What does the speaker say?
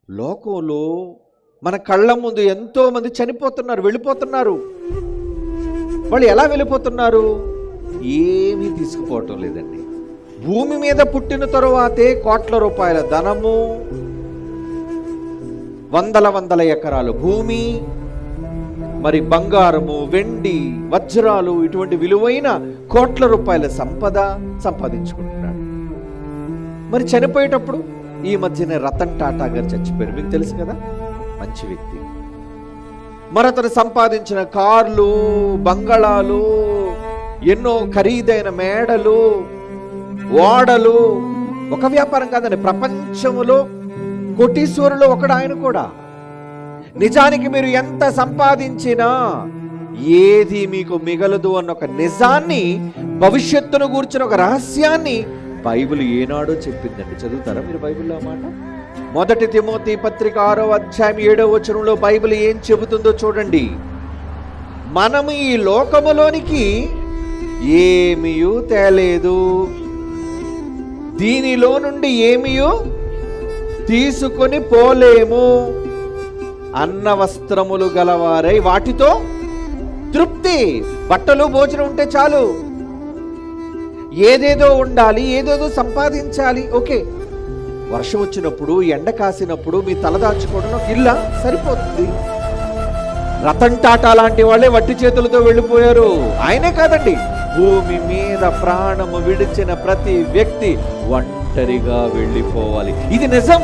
లోకంలో మన కళ్ళ ముందు ఎంతో మంది చనిపోతున్నారు, వెళ్ళిపోతున్నారు. వాళ్ళు ఎలా వెళ్ళిపోతున్నారు? ఏమీ తీసుకుపోవటం లేదండి. భూమి మీద పుట్టిన తరువాతే కోట్ల రూపాయల ధనము, వందల ఎకరాలు భూమి, మరి బంగారము, వెండి, వజ్రాలు, ఇటువంటి విలువైన కోట్ల రూపాయల సంపద సంపాదించుకుంటున్నాడు. మరి చనిపోయేటప్పుడు ఈ మధ్యనే రతన్ టాటా గారు చచ్చిపోయారు, మీకు తెలుసు కదా, మంచి వ్యక్తి. మరి అతను సంపాదించిన కార్లు, బంగళాలు, ఎన్నో ఖరీదైన మేడలు, ఓడలు, ఒక వ్యాపారం కాదండి, ప్రపంచములో కోటీశ్వరులు ఒకడు ఆయన కూడా. నిజానికి మీరు ఎంత సంపాదించినా ఏది మీకు మిగలదు అన్న ఒక నిజాన్ని, భవిష్యత్తును గూర్చిన ఒక రహస్యాన్ని బైబిల్ ఏనాడో చెప్పిందండి. చదువుతారా మీరు బైబిల్లో మాట? 1 తిమోతి పత్రిక 6వ అధ్యాయం 7వ వచనంలో బైబిల్ ఏం చెబుతుందో చూడండి. మనము ఈ లోకములోనికి ఏమీయూ తేలేదు, దీనిలో నుండి ఏమీయూ తీసుకొని పోలేము. అన్న వస్త్రములు గలవారై వాటితో తృప్తి, బట్టలు భోజనం ఉంటే చాలు. ఏదేదో ఉండాలి, ఏదేదో సంపాదించాలి, ఓకే. వర్షం వచ్చినప్పుడు, ఎండ కాసినప్పుడు మీ తలదాచుకోవడం ఇల్లా సరిపోతుంది. రతన్ టాటా లాంటి వాళ్ళే వట్టి చేతులతో వెళ్ళిపోయారు. ఆయనే కాదండి, భూమి మీద ప్రాణము విడిచిన ప్రతి వ్యక్తి ఒంటరిగా వెళ్ళిపోవాలి. ఇది నిజం.